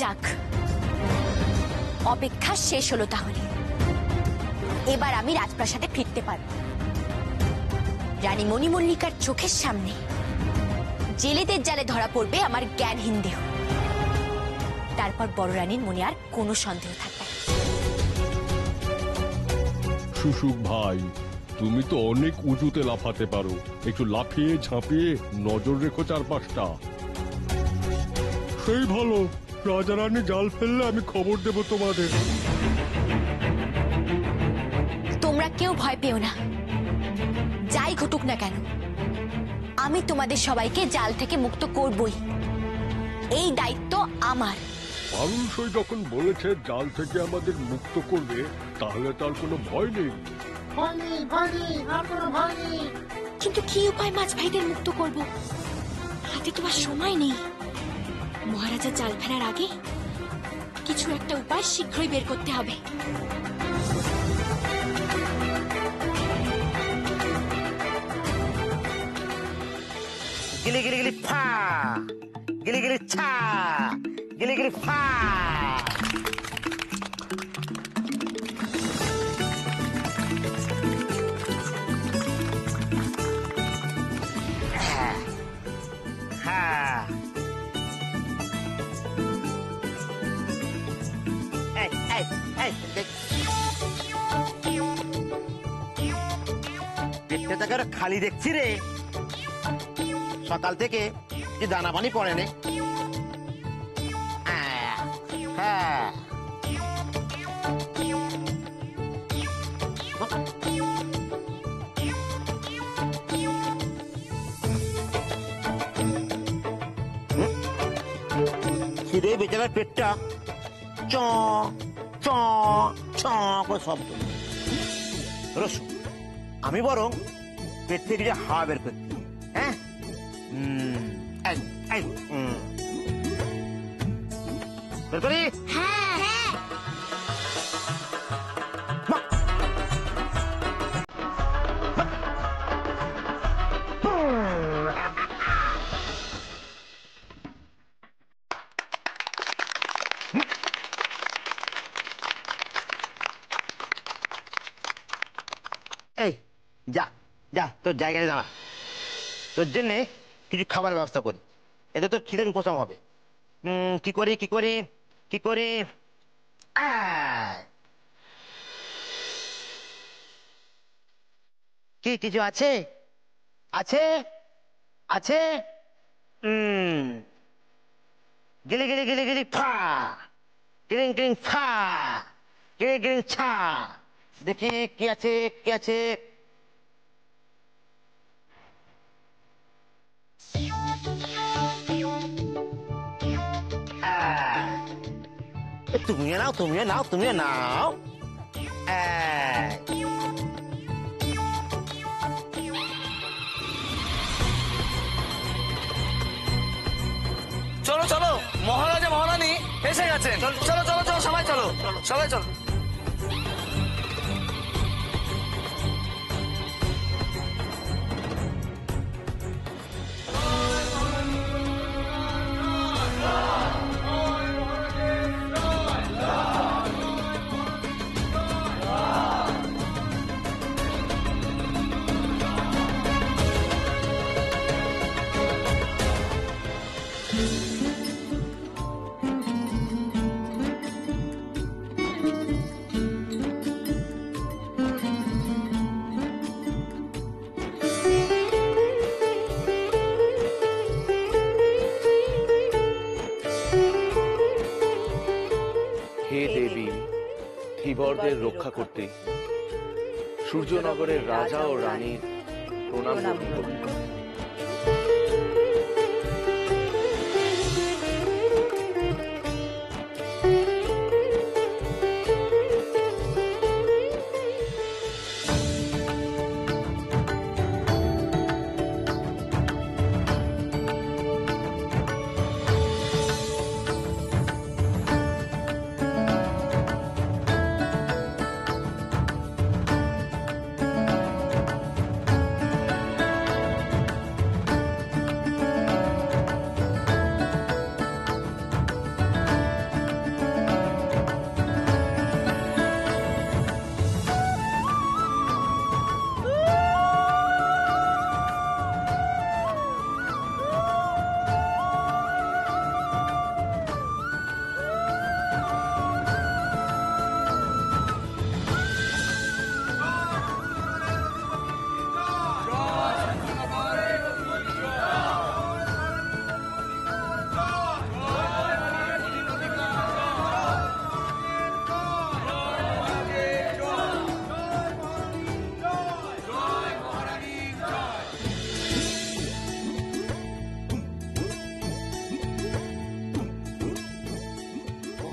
যাক, অপেক্ষা শেষ হলো তাহলে। এবার আমি রাজপ্রাসাদে ফিরতে পারব। রানী মণিমল্লিকার চোখের সামনে জেলেদের জালে ধরা পড়বে আমার জ্ঞানহীন দেহ। তারপর বড় রানীর মনে আর কোনো সন্দেহ থাকবে না। শুশুক ভাই, তুমি তো অনেক উঁচুতে লাফাতে পারো। একটু লাফিয়ে ঝাঁপিয়ে নজর রেখো চারপাশটা। সেই ভালো, রাজা রানী জাল ফেললে আমি খবর দেব তোমাদের। তোমরা কেউ ভয় পেও না, যাই ঘটুক না কেন আমি তোমাদের সবাইকে জাল থেকে মুক্ত করবই। এই দায়িত্ব আমার। পারুল সই যখন বলেছে জাল থেকে আমাদের মুক্ত করবে, তাহলে তার কোনো ভয় নেই। কিন্তু কি উপায় মাছ ভাইদের মুক্ত করব? হাতে তো আর সময় নেই। মহারাজা জাল ফেলার আগে কিছু একটা উপায় শীঘ্রই বের করতে হবে। গিলি গিলি গিলি ফা, গিলি গিলি ছা, গিলি গিলি ফা। পেটটাকে খালি দেখছি রে, সকাল থেকে যে দানা পানি পড়েনি। হ্যাঁ, খিদে বেচারার পেটটা চ চ চ করে শব্দ। রসু, আমি বরং পেট থেকে যে হাওয়া বের করছি। হ্যাঁ, বের করি। এই যা যা, তোর জায়গায় দাঁড়া। তোর জন্যে কিছু খাবার ব্যবস্থা করি, এতে তোর খিদের উপশম হবে। কি করি কি করি কি করি? কি কিছু আছে? আছে আছে। গিলি গিলি গিলি গিলি ফা, গিলিং গিলিং ফা, গিলিং গিলিং ছা। দেখি কি আছে কি আছে। তুমিও নাও তুমিও নাও তুমিও নাও। চলো চলো, মহারাজা মহারানী এসে গেছেন। চলো চলো চলো, সবাই চলো, সবাই চলো। হে দেবী, ধীবরদের রক্ষা করতে সূর্যনগরের রাজা ও রানীর প্রণাম গ্রহণ করুন।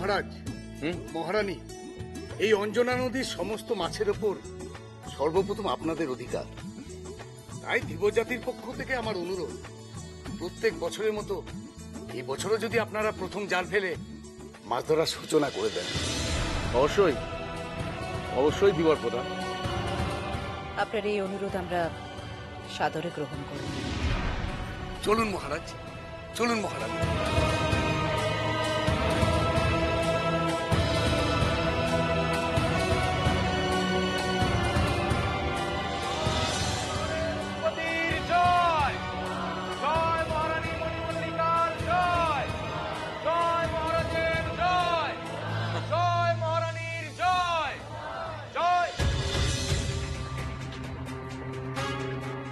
মহারাজ, মহারানী, এই অঞ্জনা নদীর সমস্ত মাছের ওপর সর্বপ্রথম আপনাদের অধিকার। তাই ধীবজাতির পক্ষ থেকে আমার অনুরোধ, প্রত্যেক বছরের মতো এই বছরও যদি আপনারা প্রথম জাল ফেলে মাছ ধরার সূচনা করে দেন। অবশ্যই অবশ্যই দিবার প্রধান। আপনার এই অনুরোধ আমরা সাদরে গ্রহণ করব। চলুন মহারাজ, চলুন মহারাজ।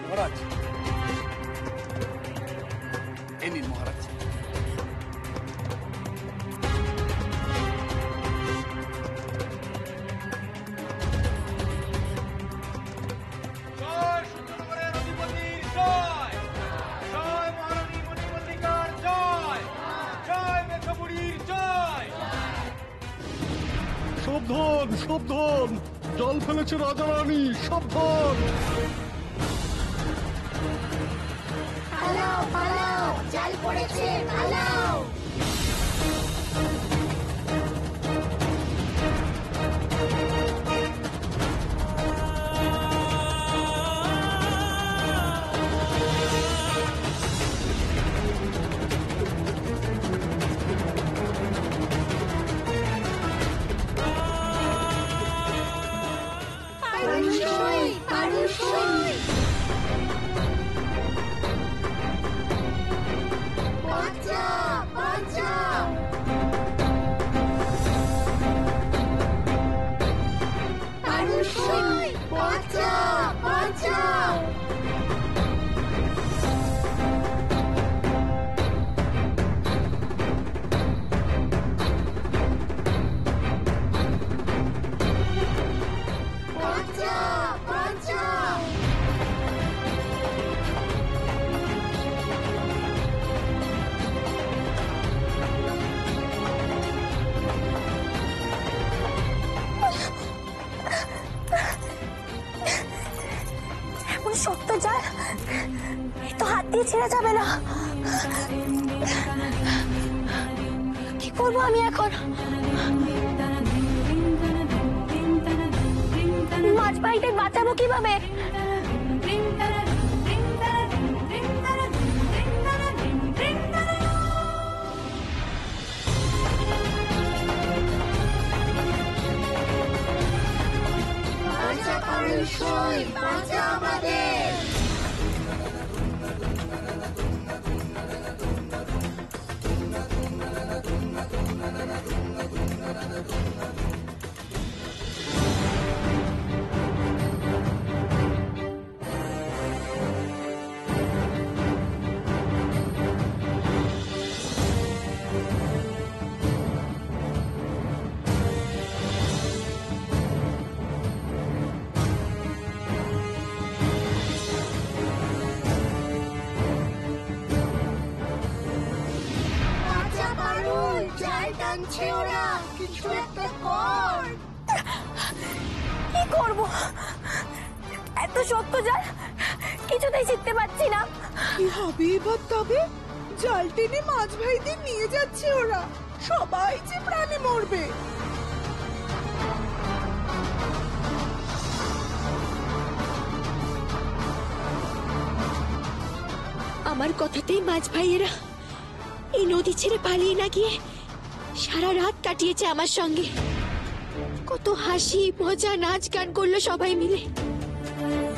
মহারাজ, এই নিন মহারাজ। সাবধান সাবধান, জল ফেলেছে রাজা রানী, সাবধান। পালাও পালাও, জাল পড়েছে, পালাও। পারুসই, পারুসই। বাঁচা, বাঁচা। পারুসই, বাঁচা, বাঁচা। বাঁচা, বাঁচা। এমন শক্ত জাল, এ তো হাত দিয়ে ছেড়ে যাবে না। কি করবো আমি এখন? মাছ ভাইদের বাঁচাবো কিভাবে? বাঁচা পারুসই, বাঁচা আমাদের। বাঁচা পারুল, জাল টানছে ওরা, কিছু একটা কর। কি করব? এত শক্ত জাল, কিছুতেই শিখতে পারছি না। কি হবে এবার তবে? জাল টেনে মাছ ভাইদের নিয়ে যাচ্ছে ওরা, সবাই যে প্রাণে মরবে। আমার কথাতেই মাছ ভাইয়েরা এই নদী ছেড়ে পালিয়ে না গিয়ে সারা রাত কাটিয়েছে আমার সঙ্গে। কত হাসি মজা, নাচ গান করলো সবাই মিলে,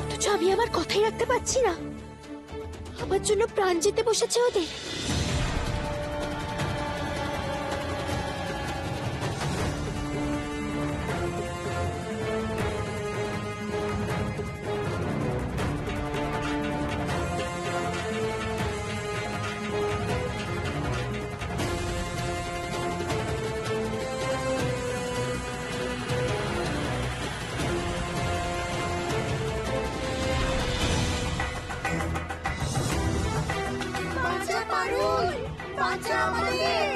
অথচ আমি আমার কথাই রাখতে পারছি না। আমার জন্য প্রাণ যেতে বসেছে ওদের। বাঁচা পারুল, বাঁচা আমাদের।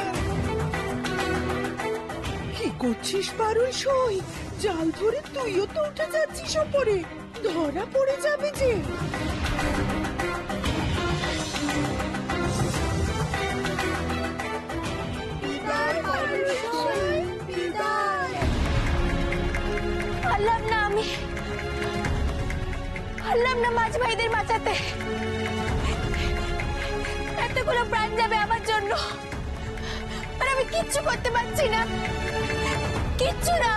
করছিস পারুল সই? জাল ধরে তুইও তো উঠে যাচ্ছিস ওপরে, ধরা পড়ে যাবে যে। পারলাম না আমি, পারলাম না মাছ ভাইদের বাঁচাতে। এতগুলো প্রাণ যাবে আমার জন্য, আর আমি কিচ্ছু করতে পারছি না, কিচ্ছু না।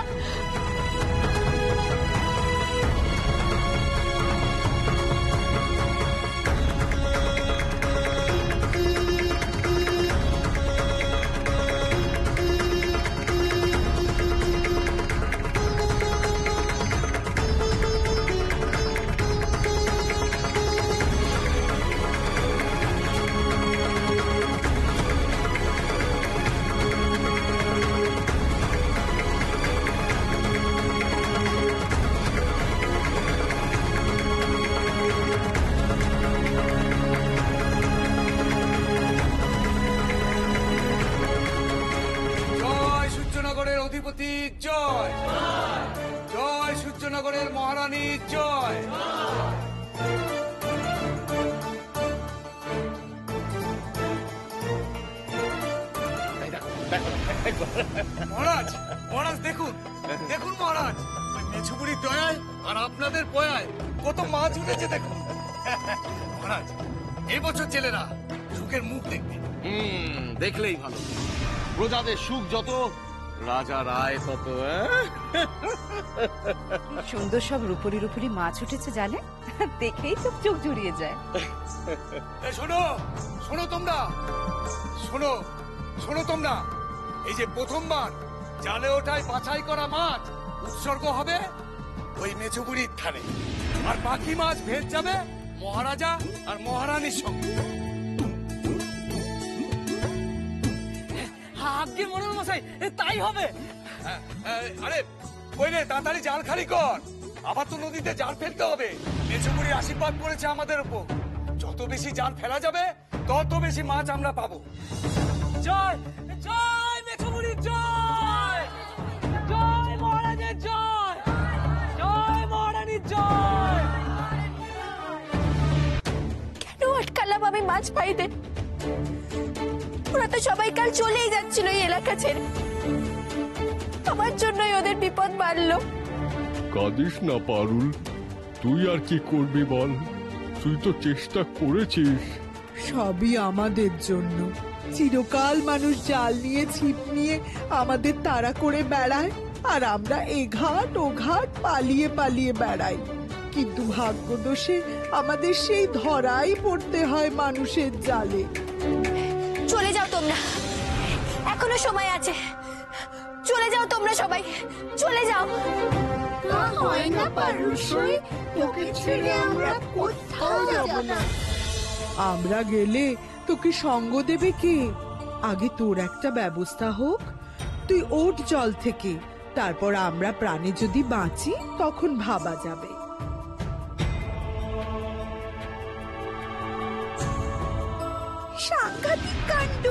জয় সূর্যনগরের অধিপতি জয়, জয় সূর্যনগরের মহারানী জয়। মহারাজ, মহারাজ দেখুন, দেখুন মহারাজ, ওই মেছুবুড়ির দয়ায় আর আপনাদের পয়ায় কত মাছ উঠেছে দেখুন। মহারাজ, এই বছর ছেলেরা সুখের মুখ দেখবে। দেখলেই ভালো। প্রজাদের সুখ যত, রাজা রায় তত। সুন্দর সব রূপরি রূপরি মাছ উঠেছে জালে, দেখেই তো চোখ জুড়িয়ে যায়। শোনো, শোনো তোমরা, শোনো, শোনো তোমরা, এই যে প্রথমবার জালে ওঠায় বাছাই করা মাছ উৎসর্গ হবে ওই মেছুবুড়ির থানে, আর বাকি মাছ ভেদ যাবে মহারাজা আর মহারানীর সঙ্গে। আগে মনে মশাই তাই হবে। আরে কইলে তাড়াতাড়ি জাল খালি কর, আবার তো নদীতে জাল ফেলতে হবে। মেছুবুড়ির আশীর্বাদ করেছে আমাদের উপর, যত বেশি জাল ফেলা যাবে তত বেশি মাছ আমরা পাবো। জয় জয় মেছুবুড়ি জয়, জয় মহারাজের জয়, জয় মহারানীর জয়। কেন আটকালাম আমি মাছ ভাইদের? ওরা তো সবাই কাল চলেই যাচ্ছিল এই এলাকা ছেড়ে, আমার জন্যই ওদের বিপদ বাড়লো। কাঁদিস না পারুল, তুই আর কি করবি বল, তুই তো চেষ্টা করেছিস। সবই আমাদের জন্য। চিরকাল মানুষ জাল নিয়ে ছিপ নিয়ে আমাদের তাড়া করে বেড়ায়, আর আমরা এ ঘাট ও ঘাট পালিয়ে পালিয়ে বেড়াই। কিন্তু ভাগ্যদোষে আমাদের সেই ধরাই পড়তে হয় মানুষের জালে। চলে যাও তোমরা, এখনো সময় আছে, চলে যাও তোমরা সবাই, চলে যাও। হয় না পারুল সই, তোকে ছেড়ে আমরা কোথাও যাব না। আমরা গেলে তোকে সঙ্গ দেবে কে? আগে তোর একটা ব্যবস্থা হোক, তুই ওঠ জল থেকে, তারপর আমরা প্রাণে যদি বাঁচি তখন ভাবা যাবে। সাংঘাতিক কাণ্ড,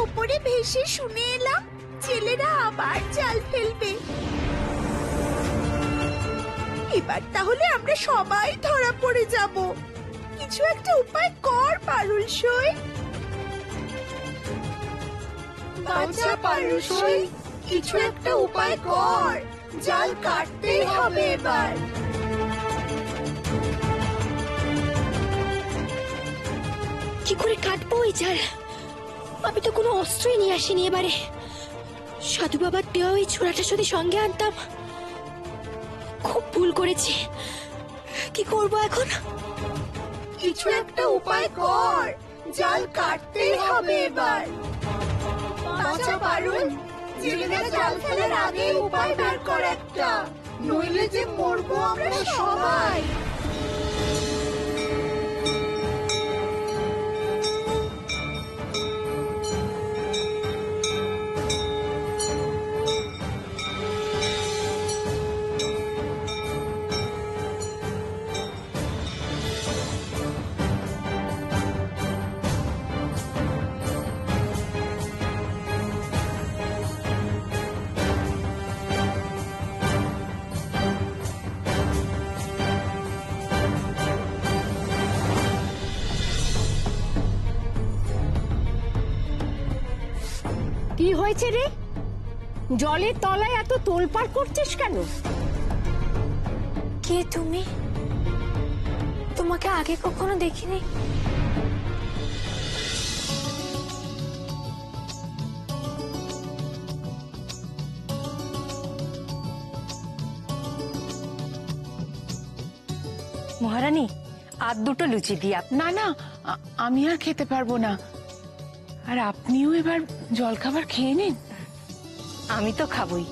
উপরে ভেসে শুনে এলাম ছেলেরা আবার জাল ফেলবে। এবার তাহলে আমরা সবাই ধরা পড়ে যাব। কিছু একটা উপায় কর পারুল সই। বাঁচা পারুল সই, কিছু একটা উপায় কর, জাল কাটতেই হবে এবার। কি করে কাটবো ওই জাল? আমি তো কোনো অস্ত্রই নিয়ে আসিনি এবারে। সাধু বাবার দেওয়া ওই ছোড়াটা যদি সঙ্গে আনতাম। খুব ভুল করেছি, কি করব এখন? কিছু একটা উপায় কর, জাল কাটতেই হবে এবার। বাঁচা পারুল, জেলেরা জাল ফেলার আগে উপায় বের কর একটা, নইলে যে মরবো আমরা সবাই। কি হয়েছে রে? জলের তলায় এত তোলপাড় করছিস কেন? কে তুমি? তোমাকে আগে কখনো দেখিনি। মহারানী, আর দুটো লুচি দিয়া। না না, আমি আর খেতে পারবো না। আর আপনিও এবার জলখাবার খেয়ে নিন। আমি তো খাবই,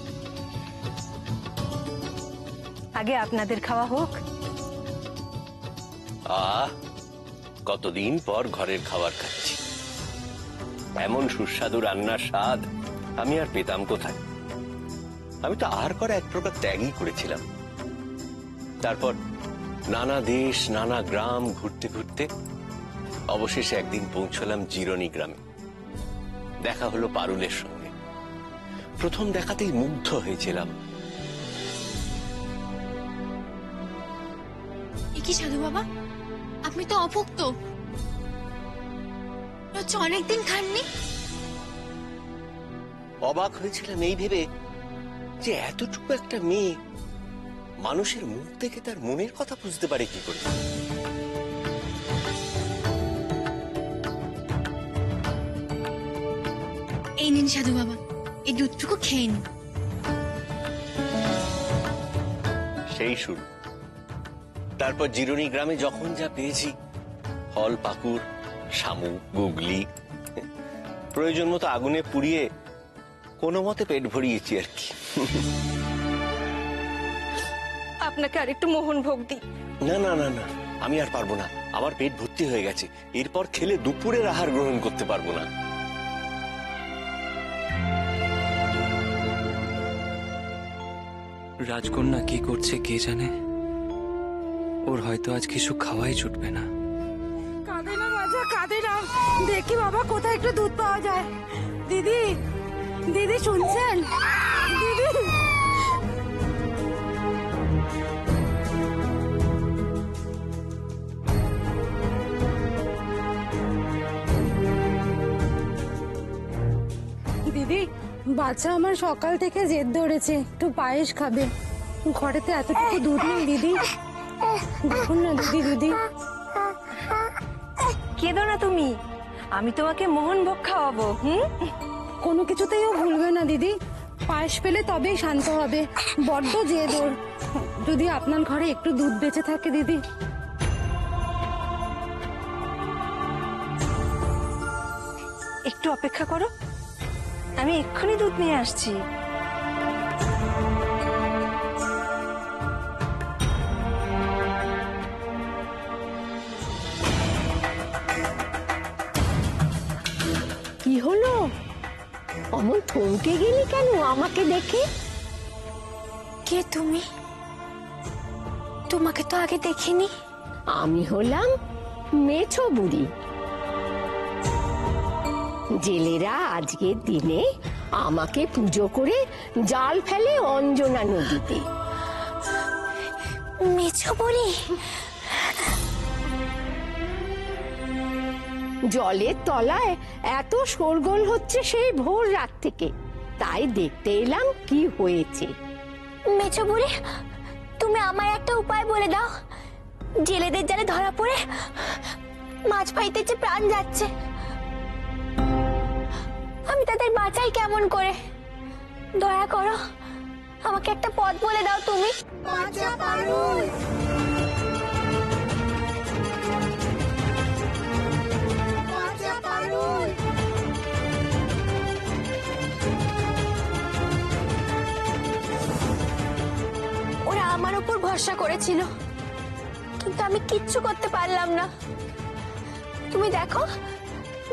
আগে আপনাদের খাওয়া হোক। কতদিন পর ঘরের খাবার খাচ্ছি। এমন সুস্বাদু রান্নার স্বাদ আমি আর পেতাম কোথায়। আমি তো আর করে এক প্রকার ত্যাগই করেছিলাম। তারপর নানা দেশ নানা গ্রাম ঘুরতে ঘুরতে অবশেষে একদিন পৌঁছলাম জিরনি গ্রামে। দেখা হলো পারুলের সঙ্গে। প্রথম দেখাতেই মুগ্ধ হয়েছিলাম। কি সাধু বাবা, আপনি তো অভুক্ত, অনেকদিন খাননি। অবাক হয়েছিলাম এই ভেবে যে এতটুকু একটা মেয়ে মানুষের মুখ দেখে তার মনের কথা বুঝতে পারে কি করে। এই নিন সাধু বাবা, এই দুধটুকু খেয়ে নিন। সেই শুরু। তারপর জিরনি গ্রামে যখন যা পেয়েছি, ফল পাকুড়, শামুক, গুগলি, প্রয়োজন মতো আগুনে পুড়িয়ে কোনো মতে পেট ভরিয়েছি আর কি। আপনাকে আরেকটু মোহন ভোগ দিই। না না না না, আমি আর পারবো না। আমার পেট ভর্তি হয়ে গেছে। এরপর খেলে দুপুরের আহার গ্রহণ করতে পারবো না। রাজকন্যা কি করছে কে জানে। ওর হয়তো আজ কিছু খাওয়াই ছুটবে না। কাঁদে না রাজা, কাঁদে না। দেখি বাবা কোথায় একটু দুধ পাওয়া যায়। দিদি, দিদি শুনছেন? দিদি, দিদি, বাচ্চা আমার সকাল থেকে জেদ ধরেছে, একটু পায়েস খাবে। ঘরেতে এতটুকু দুধ নেই দিদি। দেখুন না দিদি, দিদি। কেঁদো না তুমি, আমি তোমাকে মোহন ভোগ খাওয়াবো। কোনো কিছুতেই ও ভুলবে না দিদি। পায়েস পেলে তবেই শান্ত হবে। বড্ড জেদ ওর। যদি আপনার ঘরে একটু দুধ বেঁচে থাকে দিদি। একটু অপেক্ষা করো, আমি এক্ষুনি দুধ নিয়ে আসছি। কি হলো? অমন থমকে গেলি কেন আমাকে দেখে? কে তুমি? তোমাকে তো আগে দেখিনি। আমি হলাম মেছো বুড়ি। জেলেরা আজকের দিনে আমাকে পুজো করে জাল ফেলে অঞ্জনা নদীতে। মেছো বুড়ি? জলের তলায় এত শোরগোল হচ্ছে সেই ভোর রাত থেকে, তাই দেখতে এলাম কি হয়েছে। মেছো বুড়ি, তুমি আমায় একটা উপায় বলে দাও। জেলেদের জালে ধরা পড়ে মাছ পাইতে যে প্রাণ যাচ্ছে, আমি তাদের বাঁচাই কেমন করে? দয়া করো, আমাকে একটা পথ বলে দাও তুমি। বাঁচা পারুল। বাঁচা পারুল। ওরা আমার উপর ভরসা করেছিল, কিন্তু আমি কিচ্ছু করতে পারলাম না। তুমি দেখো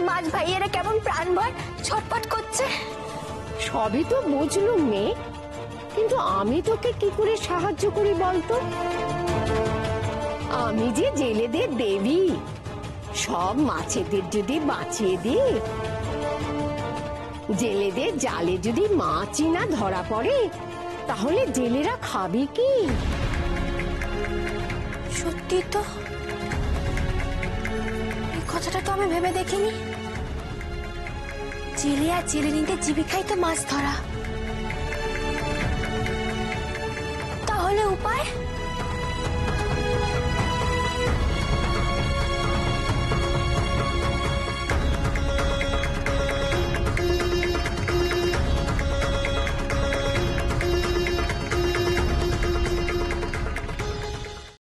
মাছ ভাইয়েরা কেমন প্রাণ ভয় ছটফট করছে। সবই তো বুঝলুম মেয়ে, কিন্তু আমি তোকে কি করে সাহায্য করি বলতো? আমি যে জেলেদের দেবী, সব মাছেদের যদি বাঁচিয়ে দিই, জেলেদের জালে যদি মাছই না ধরা পড়ে, তাহলে জেলেরা খাবে কি? সত্যি তো, এই কথাটা তো আমি ভেবে দেখিনি। জেলে আর জেলেনিদের জীবিকাই তো মাছ ধরা।